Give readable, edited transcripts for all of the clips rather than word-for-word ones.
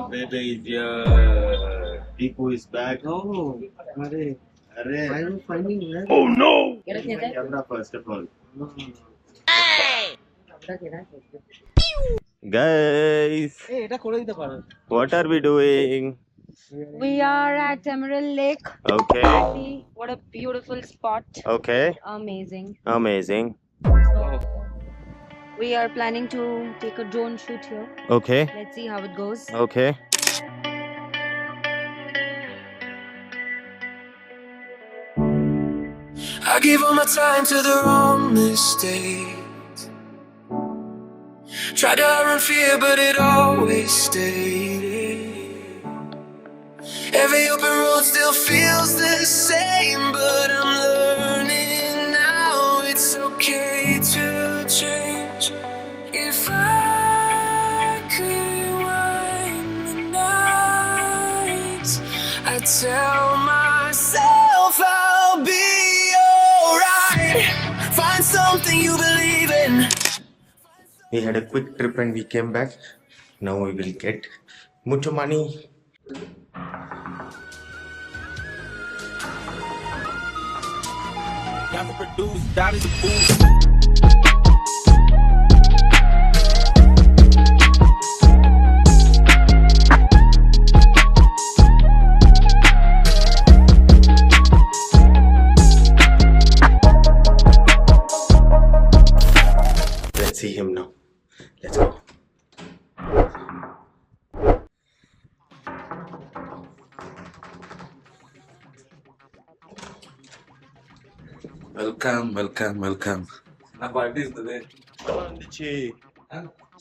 baby is here. Deepu is back. Oh, Arre. I am finding where. Oh no! Camera first of all. Guys, what are we doing? We are at Emerald Lake. Okay. What a beautiful spot. Okay. Amazing. Amazing. So, we are planning to take a drone shoot here. Okay. Let's see how it goes. Okay. I gave all my time to the wrong mistakes. Tried to run fear, but it always stayed. Every open road still feels the same, but I'm learning now it's okay to change. If I could wind the nights, I'd tell myself I'll be find something you believe in. We had a quick trip and we came back. Now we will get much money. Let's see him now. Let's go. Welcome. அப்பா எப்படி இருந்தது? இருந்துச்சு.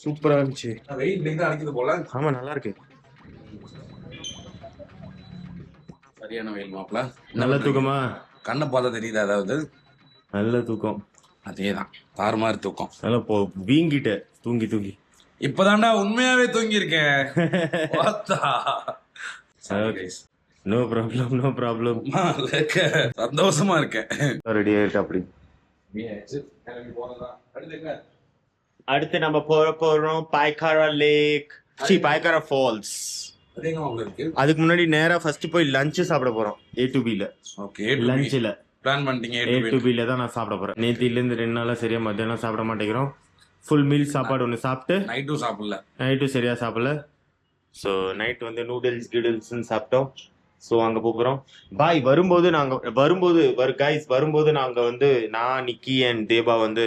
சூப்பரா இருந்துச்சு. வெயில் நீங்க அடிக்குது போல. ஆமா நல்லா இருக்கு. சரியான வெயில் மாப்ள. நல்ல தூக்கமா? கண்ணை பார்த்தா தெரியுது அதாவது. நல்ல தூக்கம். அதேதான். தாறுமாறு தூக்கம். நல்லா வீங்கிட்ட தூங்கி. இப்பதான்டா உண்மையாவே தூங்கி இருக்கேன். No problem. சந்தோஷமா இருக்கேன். ரெடி ஆயிட்டு அப்படி. அடுத்து நம்ம போறோம் பைக்காரா லேக். பைக்காரா ஃபால்ஸ். அதுக்கு முன்னாடி நேரா ஃபர்ஸ்ட் போய் லஞ்ச் சாப்பிட போறோம். A2Bல. ஓகே. லஞ்ச்ல பிளான் பண்ணிட்டீங்க. A2Bல தான் நான் சாப்பிட போறேன். நேத்தில இருந்து 2 நாளா சரியா மத்தியானம் சாப்பிட மாட்டேங்கிறோம். ஃபுல் மீல் சாப்பாடு ஒன்று சாப்பிட்டு நைட்டும் சரியா சாப்பிடல. ஸோ நைட் வந்து நூடுல்ஸ்ன்னு சாப்பிட்டோம். ஸோ அங்கே போகிறோம். பாய் வரும்போது நாங்கள் வந்து நான் நிக்கி அண்ட் தேபு வந்து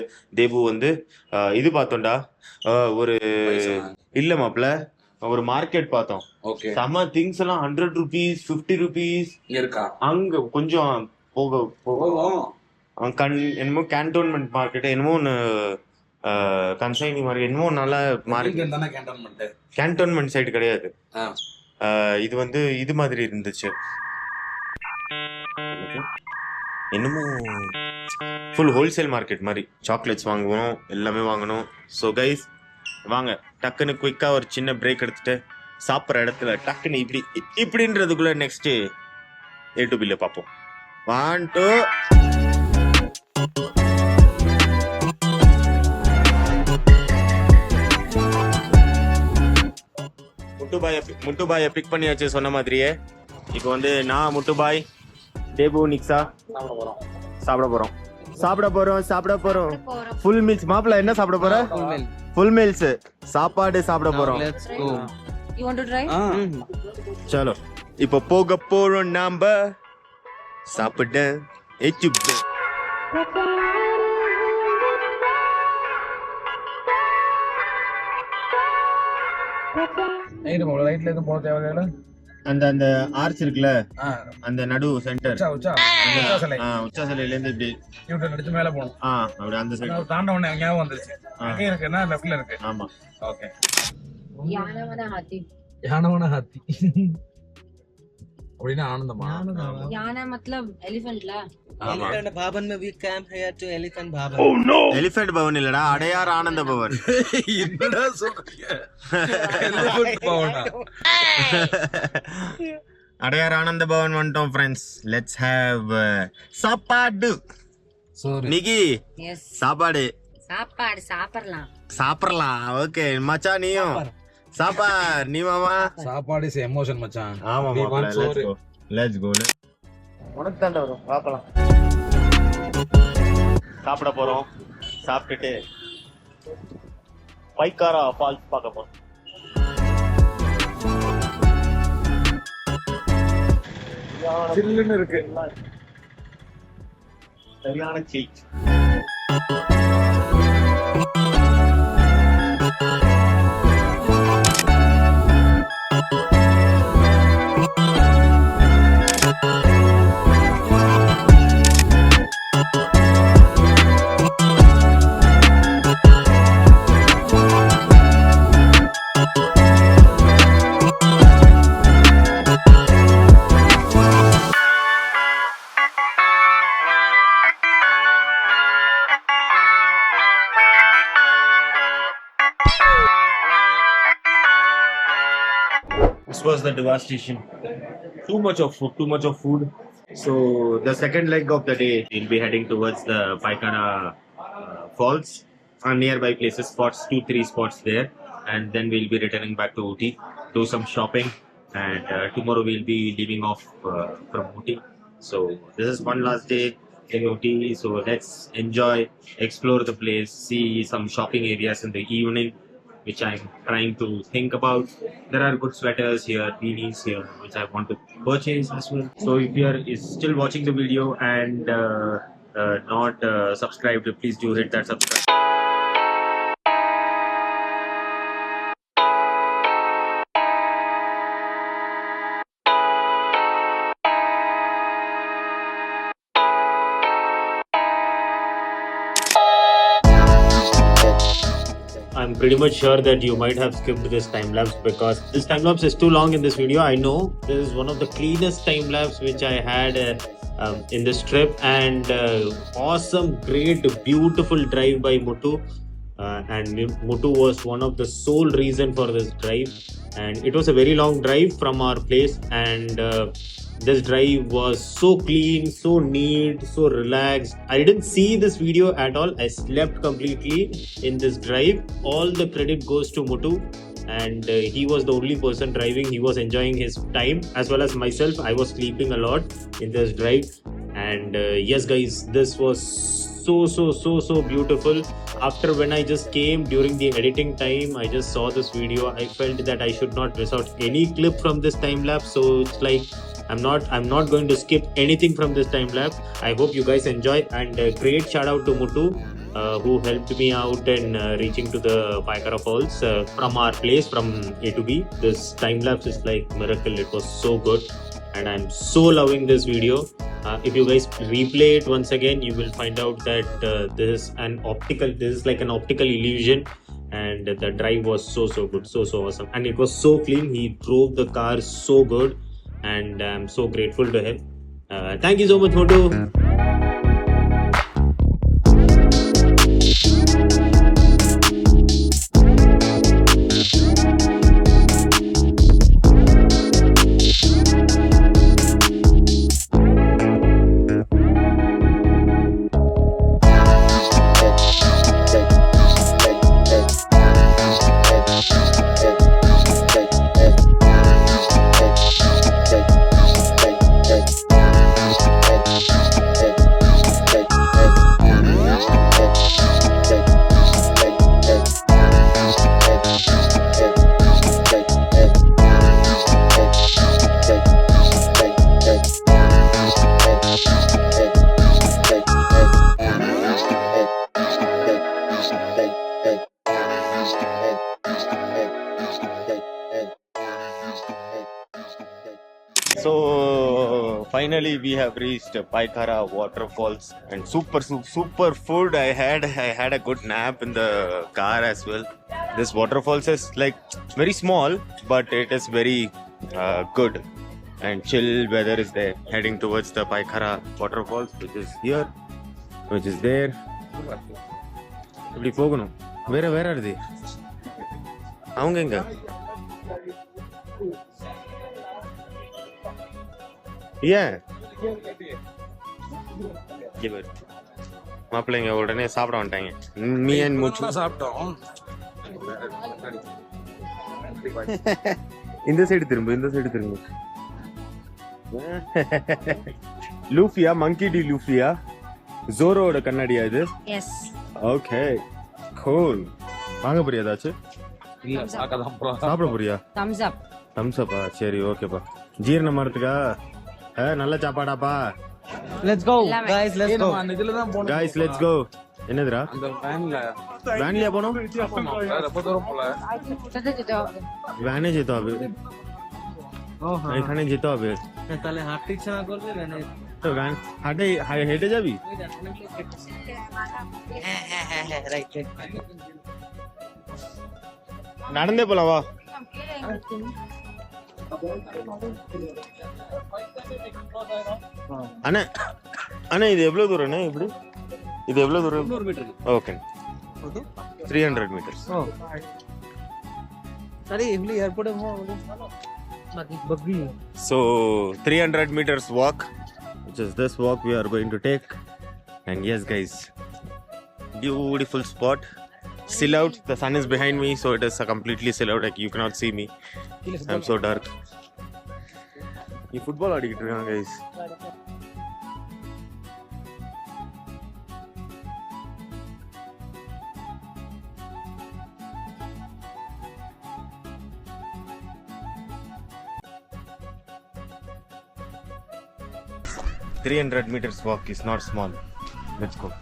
இது பார்த்தோம்டா. ஒரு இல்லை மாப்பிள்ள ஒரு மார்க்கெட் பார்த்தோம். செம்ம திங்ஸ் எல்லாம் 100 rupees 50 rupees இருக்கா. அங்க கொஞ்சம் போக என்னமோ கேன்டோன்மெண்ட் மார்க்கெட் என்னமோ ஒன்று கன்சைனி மார்க்கெட் என்னமோ நல்ல மார்க்கெட். கேன்டோன்மெண்ட் சைடு கிடையாது. இது வந்து இது மாதிரி இருந்துச்சு. என்னமோ ஃபுல் ஹோல்சேல் மார்க்கெட் மாதிரி. சாக்லேட்ஸ் வாங்குவோம், எல்லாமே வாங்கணும். ஸோ கைஸ் வாங்க டக்குன்னு குயிக்கா ஒரு சின்ன பிரேக் எடுத்துட்டு சாப்பிட்ற இடத்துல டக்குன்னு இப்படின்றதுக்குள்ள நெக்ஸ்ட் A2Bல பார்ப்போம். 1 2 முட்டுபாயை பிக் பண்ணியாச்சு சொன்ன மாதிரியே. இப்போ வந்து நான் முட்டுபாய், தேபு, நிக்ஸா சாப்பிட போறோம். Full meals. மாப்பிள்ள என்ன சாப்பிட போற? ஃபுல் மீல்ஸ் சாப்பாடு சாப்பிட போறோம். You want to try? சலோ இப்போ போக போறோம் நாம சாப்பிட. அந்த ஆர்ச் இருக்குல்ல, அந்த நடு சென்டர் உச்சா சிலையில இருந்து இப்படி அடிச்சு மேல போணும். அப்படி அந்த சைடு தாண்ட உடனே ஞாபகம் வந்துருச்சு. அங்க இருக்குன்னா லெஃப்ட்ல இருக்கு. ஆமா ஓகே. யானவன ஹாத்தி அப்படினா ஆனந்தமா? யானா मतलब எலிஃபென்ட்ல. Elephant Bhavan mein we came here to Elephant Bhavan. Oh no! Elephant Bhavan இல்லடா, அடையார் ஆனந்த பவன். என்னடா சொல்றீங்க? Elephant Bhavan. அடையார் ஆனந்த பவன் வந்துட்டோம் ஃப்ரெண்ட்ஸ். லெட்ஸ் ஹேவ் சாப்பாடு. நிகி எஸ் சாப்பாடு சாப்பாடு சாப்பிடலாம். ஓகே மச்சான் நீயும் சாப்பாடு நீ மாமா. சாப்பாடு இஸ் எமோஷன் மச்சான். ஆமா We want மாமா. சோறு. Let's go. உனக்கு தாண்டா வரும் பார்க்கலாம். சாப்பிட போறோம். சாப்பிட்டுட்டு பைக்காரா ஃபால்ஸ் பார்க்க போறோம். சில்லுன்னு இருக்கு. சரியான சில். This was the devastation. Too much of food. So the second leg of the day, we'll be heading towards the Pykara Falls and nearby places, 2-3 spots there, and then we'll be returning back to Ooty, do some shopping, and tomorrow we'll be leaving off from Ooty. So this is one last day in Ooty. So let's enjoy, explore the place, see some shopping areas in the evening, which I'm trying to think about. There are good sweaters here, beanies here, which I want to purchase as well. So if you are still watching the video and not subscribed, please do hit that subscribe. I'm pretty much sure that you might have skipped this time lapse because this time lapse is too long in this video. I know this is one of the cleanest time lapse which I had in this trip, and awesome, great, beautiful drive by Muthu. And Muthu was one of the sole reason for this drive, and it was a very long drive from our place, and this drive was so clean, so neat, so relaxed. I didn't see this video at all. I slept completely in this drive. All the credit goes to Muthu, and he was the only person driving. He was enjoying his time as well as myself. I was sleeping a lot in this drive, and yes guys, this was so beautiful. After when I just came during the editing time, I just saw this video. I felt that I should not miss out any clip from this time lapse, so it's like I'm not going to skip anything from this time lapse. I hope you guys enjoy, and great shout out to Muthu who helped me out in reaching to the Pykara Falls from our place from A to B. This time lapse is like miracle. It was so good, and I'm so loving this video. If you guys replay it once again, you will find out that this is like an optical illusion, and the drive was so good, so awesome, and it was so clean. He drove the car so good, and I'm so grateful to him. Thank you so much, Muthu. So finally we have reached Pykara Waterfalls, and super food. I had a good nap in the car as well. This waterfalls is like very small, but it is very good, and chill weather is there. Heading towards the Pykara Waterfalls, which is here, which is there. Where are they? அவங்க எங்க? மாப்பிள்ளைங்க உடனே சாப்பிட வந்துட்டாங்க. Me and முச்சு சாப்பிட்டோம். இந்த side திரும்பு லூஃபியா மங்கி D லூஃபியா ஜோரோட கண்ணாடியா இது Yes. Okay cool வாங்க போறியா ஏதாச்சும் இல்ல சாக்கதான் ப்ரோ சாப்பிட போறியா Thumbs up. தம்ஸ் அப்பா சரி ஓகேப்பா ஜீரணம் ஆறதுக்கா நல்ல சாப்பாடாப்பா லெட்ஸ் கோ எல்லாமே. गाइस லெட்ஸ் கோ அந்த இதுல தான் போணும் गाइस லெட்ஸ் கோ என்னதுடா அந்த வேன்ல வேன்லயா போனோம் ரொம்ப தூரம் போல ভ্যানে যেতে হবে এখানে যেতে হবে তাহলে হাঁটতে ইচ্ছা না করবে মানে তো ভ্যান হেঁটে যাবি হ্যাঁ রাইট நடந்தே போலாம் வா அண்ணா அண்ணா இது எவ்வளவு தூரம்ண்ணே இப்படி இது எவ்வளவு தூரம் 100 மீட்டர் ஓகே 300 meters अरे इवली एयरपोर्ट है बग्गी so 300 meters walk which is this walk we are going to take and yes guys beautiful spot still out the sun is behind me so it is completely still out like you cannot see me I'm so dark you football ஆடிக்கிட்டு இருக்காங்க guys $300 meters walk is not small. Let's go.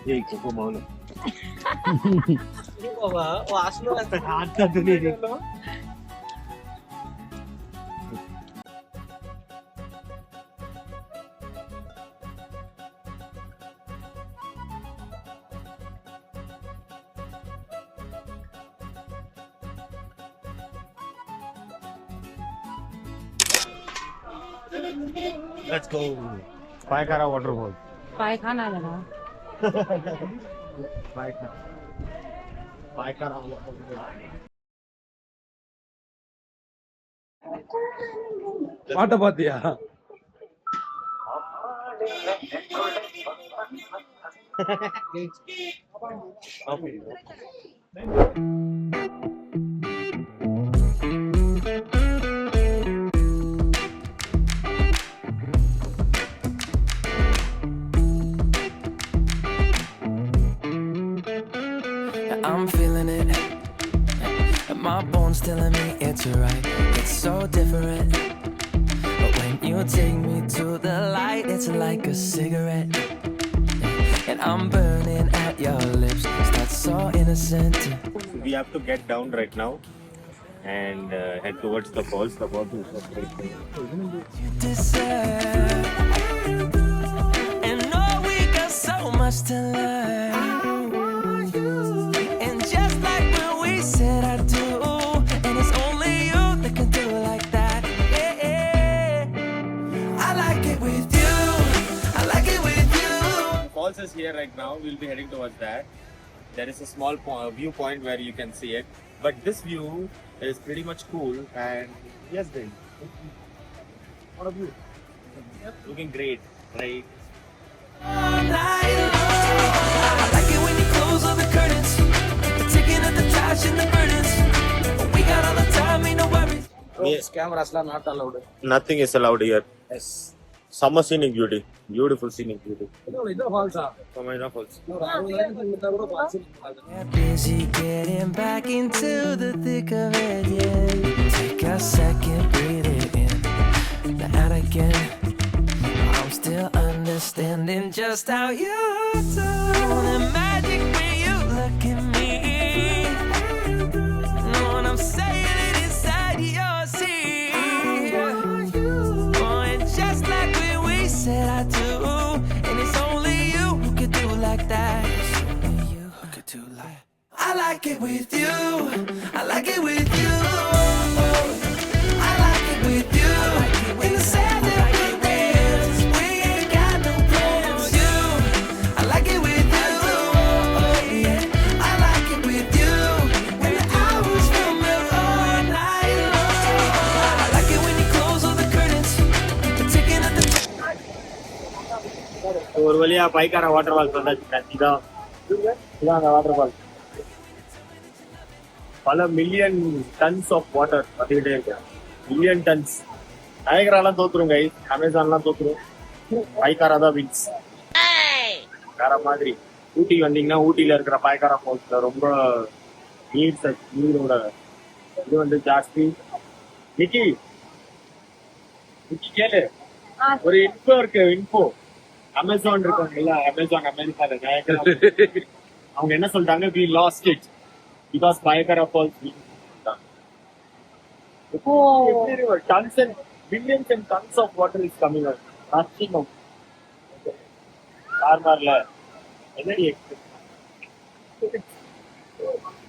Hey, come on. बाबा वो आसलो ऐसा हाथ का दुनिया देखो Let's go. Pykara Waterfalls. पायखाना लगा Pykara Waterfalls. பாட்ட பாத்தியா I'm feeling it. My bones telling me it's right. It's so different. But when you take me to the light, it's like a cigarette. And I'm burning at your lips. That's so innocent. We have to get down right now and head towards the falls. The falls is so pretty. You deserve. And know we got so much to learn. And just like when we said I do, and it's only you that can do it like that. Yeah, yeah. I like it with you. I like it with you. The falls is here right now. We'll be heading towards that. There is a small viewpoint where you can see it. But this view is pretty much cool. And yes, Dave. What a view. Looking great, right? All night long. I like it when you close all the curtains. The ticking of the touch and the burdens. We got all the time, ain't no worries. கேமராஸ்லாம் not allowed Nothing is allowed here. Yes. Summer scenic beauty. Beautiful scenic beauty. இது ஃபால்ஸா Pykara Falls. We're busy getting back into the thick of it, yeah. Take a second, breathe it in. Out again. I'm still understanding just how you do. The magic when you look at me. Know what I'm saying? It inside your seat. Oh, and just like when we said I do, and it's only you who could do like that. It's only you who could do like. I like it with you. I like it with you. I like it with you. In the sand that we dance, we ain't got no plans. You, I like it with you. Yeah, I like it with you. When the hours feel melt all night long. I like it when you close all the curtains. The ticking of the ஒரு வழியா Pykara water falls வந்தாச்சு. இதான் அந்த water falls. பல million tons of water வந்துகிட்டே இருக்கு. Million tons. நயகராலாம் தோத்துரும் கைஸ், அமேசான்லாம் தோத்துரும். பைக்காரா தான் வின்ஸ். வேற மாதிரி. ஊட்டி வந்தீங்கன்னா ஊட்டியில இருக்கிற பைக்காரா ஃபால்ஸ்ல ரொம்ப நீரோட இது வந்து ஜாஸ்தி. நிக்கி கேளு, ஒரு இன்ஃபோ இருக்கு. அமேசான் இருக்காங்கல்ல, அமேசான் அமெரிக்கால அவங்க என்ன சொல்றாங்க, we lost it because Pykara Falls tons and billions and tons of water is coming out. Rushing out. Farmerல என்னடி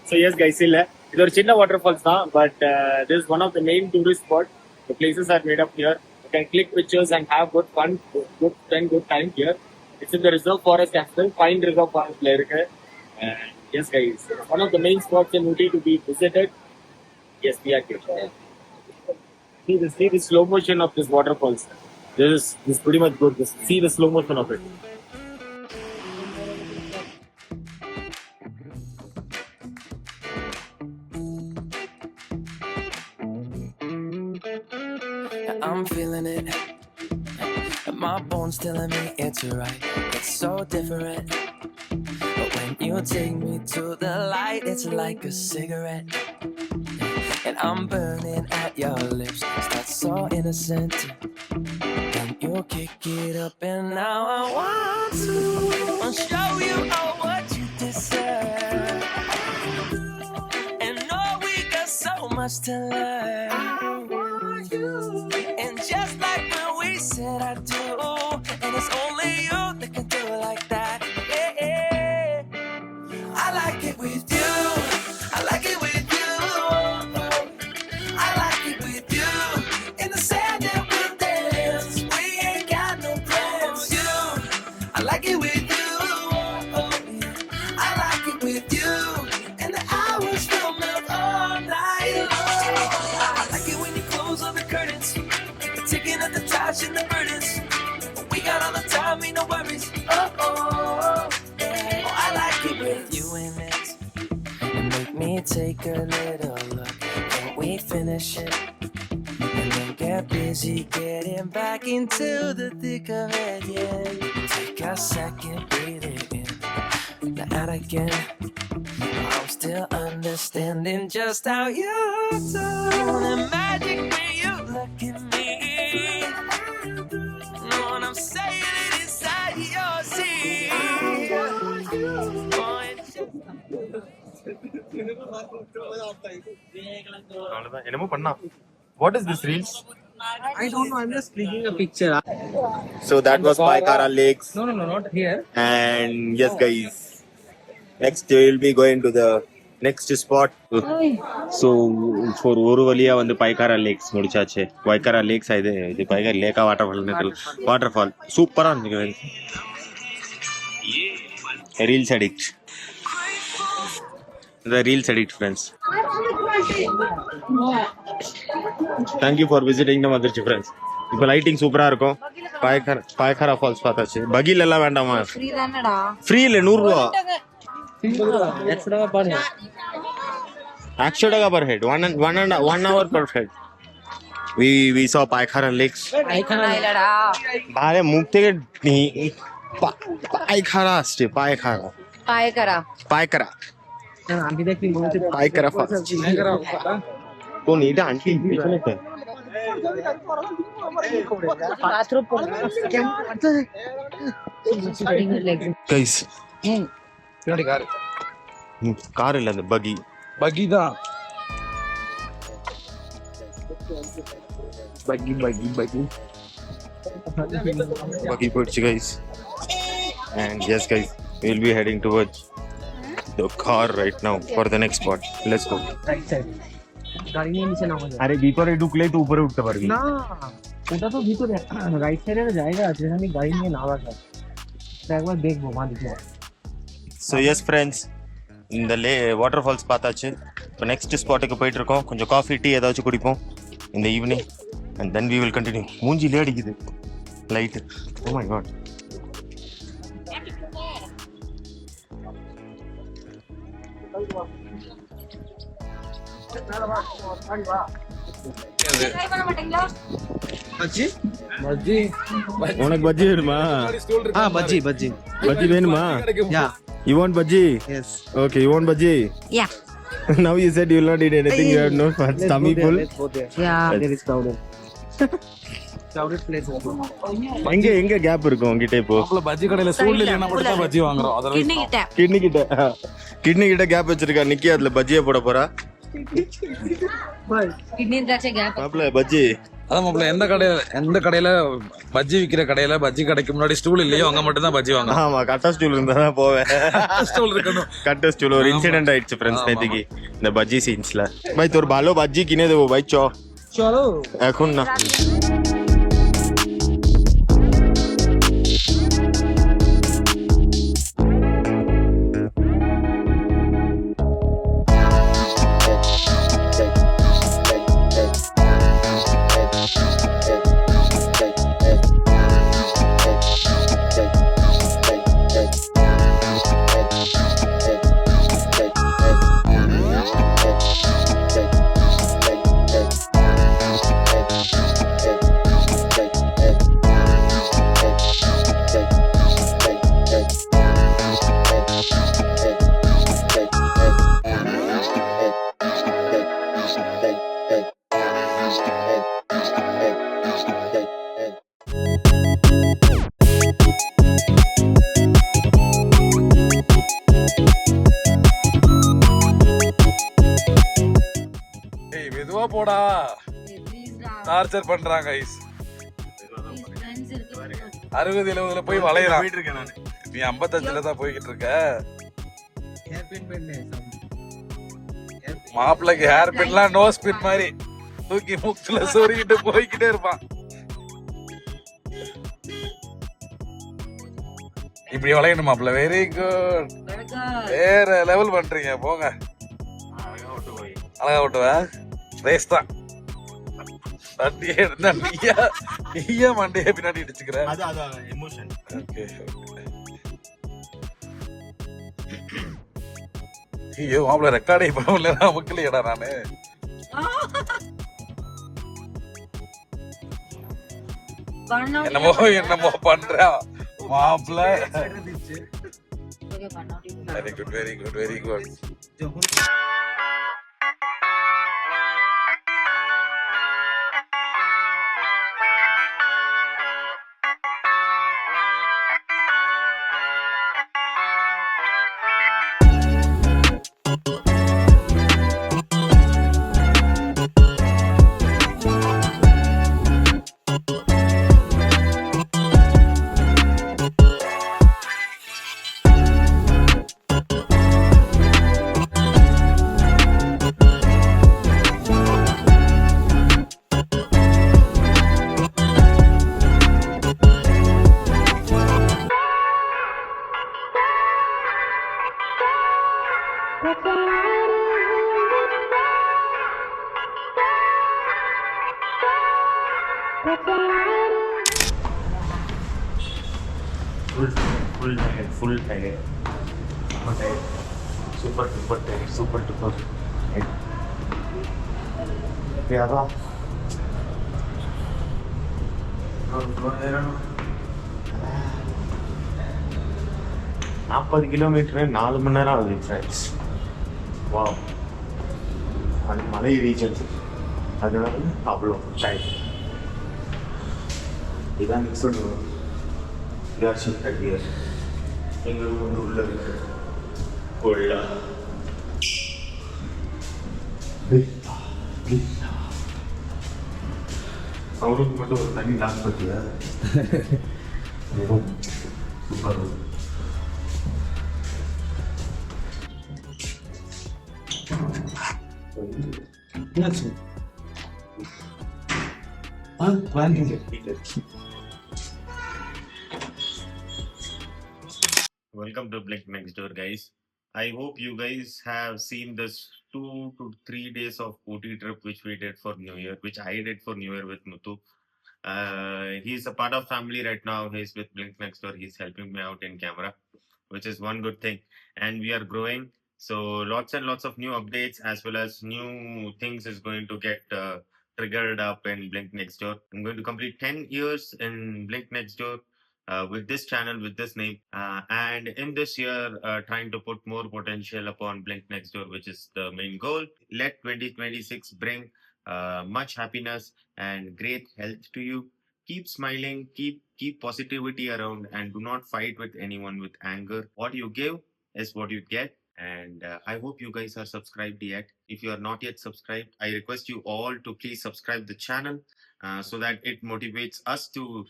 so yes guys, இல்ல இது ஒரு சின்ன வாட்டர் ஃபால்ஸ் தான், but this is one of the main tourist spot. The places are made up here. You can click pictures and have good fun, spend good time here. It's in the reserve forest as well. Pine Reserve Forest la irukku. Yes guys, one of the main spots in Ooty to be visited. Yes, we are here. See the slow motion of this waterfalls. This is pretty much good. See the slow motion of it. I'm feeling it. My bones telling me it's right. It's so different. But when you take me to the light, it's like a cigarette. And I'm burning at your lips. That's so innocent. Then you kick it up and now I want to show you all what you deserve. And know we got so much to learn. And just like when we said I do, and it's only you that can do it like that. Yeah. I like it with you. I like it with you. I like it with you. In the sand that we'll dance. We ain't got no plans. You. I like it with you. I like it with you. And the hours will melt all night long. I like it when you close all the curtains. Taking up the trash and the burdens. We got all the time, ain't no worries. Oh, yeah. I like it with you in it. And make me take a little look. Can we finish it? And then get busy getting back into the thick of it, yeah. Take a second, breathe it in. Now out again. I'm still understanding just how you do. The magic when you look at me. Know what I'm saying? It inside your seat. அவ்வளவுதான். என்னமோ பண்ணா. What is this reels? I don't know. I'm just clicking a picture. So that was Pykara Lakes. No, not here. And yes guys, next we will be going to the next spot. So for ஒரு வழியா வந்து பைக்காரா லேக்ஸ் முடிச்சாச்சு. பைக்காரா லேக்ஸ் இது Pykara லேக்கா water fall சூப்பரா இருந்துச்சு. Reels addict. The reels edit friends. Thank you for visiting the Madarchi friends. இப்போ lighting சூப்பரா இருக்கும். பைக்காரா ஃபால்ஸ் பார்த்தாச்சு. பகில் எல்லாம் வேண்டாமா? ஃப்ரீ தானடா. ஃப்ரீ இல்ல 100 ரூபாய். 100 per head. 100 per head. 1 hour per head. We saw Pykara Lakes. Pykara இல்லடா. बारे मुख থেকে Pykara আসছে. Pykara. आंटी देख रही है Pykara Falls. কোন এটা আন্টি পিছনে তো bathroom गाइस பின்னாடி கார் இல்ல அந்த பகி தான். பகி போயிடுச்சு guys. And yes guys, we will be heading towards the car right now for the next spot. Let's go. Right side गाड़ी में नीचे ना हो जाए। अरे ভিতরে ঢুকলে তো উপরে উঠতে পারবি না ওটা তো ভিতরে রাইট সাইডে জায়গা আছে যেখানে গাড়ি নিয়ে নামা যায়। একবার দেখবো মা দেখো। So yes friends, இந்த வாட்டர் ஃபால்ஸ் பார்த்தாச்சு. இப்போ நெக்ஸ்ட் ஸ்பாட்டுக்கு போயிட்டு இருக்கோம். கொஞ்சம் காஃபி டீ ஏதாச்சும் குடிப்போம் இந்த evening. And then we will continue. மூஞ்சிலே அடிக்குது light. Oh my god. Try பண்ண மாட்டீங்களா? பஜ்ஜி உனக்கு பஜ்ஜி வேணுமா? பஜ்ஜி பஜ்ஜி பஜ்ஜி வேணுமா? Yeah You want bhaji? Yes Okay, you want bhaji? Yeah. Now you said you will not eat anything. You have no tummy full. Yeah. there is crowded place எங்க gap இருக்கும் உங்ககிட்ட இப்போ? மாப்பிள்ள பஜ்ஜி கடையில ஸ்டூல் இல்லைன்னா மட்டும் தான் பஜ்ஜி வாங்குறோம். கிட்னி கிட்ட. கிட்னி கிட்ட கேப் வச்சிருக்கா நிக்கி, அதுல பஜ்ஜியே போட போறா. கிட்னி இருந்தாச்சே கேப். மாப்ள பஜ்ஜி. அதான் மாப்பிள்ள எந்த கடையில பஜ்ஜி விக்கிற கடையில பஜ்ஜி கடைக்கு முன்னாடி ஸ்டூல் இல்லையோ அங்க மட்டும் தான் பஜ்ஜி வாங்குறோம். ஆமா, கட்ட ஸ்டூல் இருந்தா தான் போவேன். ஸ்டூல் இருக்கணும். कट स्टूल और इंसिडेंट आइट्स फ्रेंड्स नेतिकी द बजी सीन्स ला भाई तोर भालो बजी किने देबो भाई चो চলো এখন না ஏய் மெதுவா போடா. டார்ச்சர் பண்றாங்க ஐஸ். 60-70ல போய் வளையறான். போயிட்டு இருக்கேன் நான். நீ 55ல தான் போய்கிட்டு இருக்க. மாப்பிளைக்கு ஹேர் பின்லாம் நோ ஸ்பின் மாதிரி தூக்கி முக்துல சொருகிட்டு போய்கிட்டே இருப்பான். இப்படி வளையணும் மாப்பிள்ள. Very good. வேற லெவல் பண்றீங்க போங்க. அழகா ஓட்டுவ ரேஸ் தான். வண்டியே இருந்தா நீயா மண்டையே பின்னாடி இடிச்சுக்கிற. அது எமோஷன். ஓகே. ஐயோ மாப்பிள்ள ரெக்கார்டே பண்ணல முக்கலையடா நானு. என்னமோ பண்ற மாப்பிள்ள. Very good very good very good. full tired. Super duper. Yeah. 40 kilometre 4 மணி நேரம் ஆகுது ஃப்ரெண்ட்ஸ். வாவ். அது மலை ரீஜன், அதனால அவ்வளோ டைம். இதான் சொல்லுவோம் யார்ஷிப் கட்டியர் எங்கள் ஊர் உள்ள இருக்கு கொள்ளா. அவருக்கு மட்டும் ஒரு தனி டான்ஸ் பற்றியா super. Welcome to BlinkNextDoor, guys. I hope you guys have seen this 2 to 3 days of Ooty trip which we did for New Year, which I did for New Year with Muthu. He's a part of family right now. He's with BlinkNextDoor. He's helping me out in camera, which is one good thing. And we are growing. So lots and lots of new updates as well as new things is going to get triggered up in BlinkNextDoor. I'm going to complete 10 years in BlinkNextDoor with this channel, with this name. And in this year, trying to put more potential upon BlinkNextDoor, which is the main goal. Let 2026 bring much happiness and great health to you. Keep smiling, keep positivity around, and do not fight with anyone with anger. What you give is what you get. And I hope you guys are subscribed yet. If you are not yet subscribed, I request you all to please subscribe the channel so that it motivates us to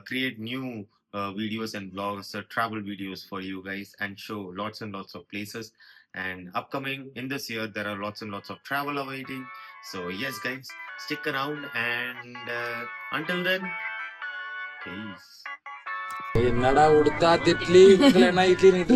create new videos and vlogs, travel videos for you guys, and show lots and lots of places. And upcoming in this year, there are lots and lots of travel awaiting. So yes, guys, stick around, and until then, peace. என்னடா உடுத்தா திட்லி இட்லி நீட்டு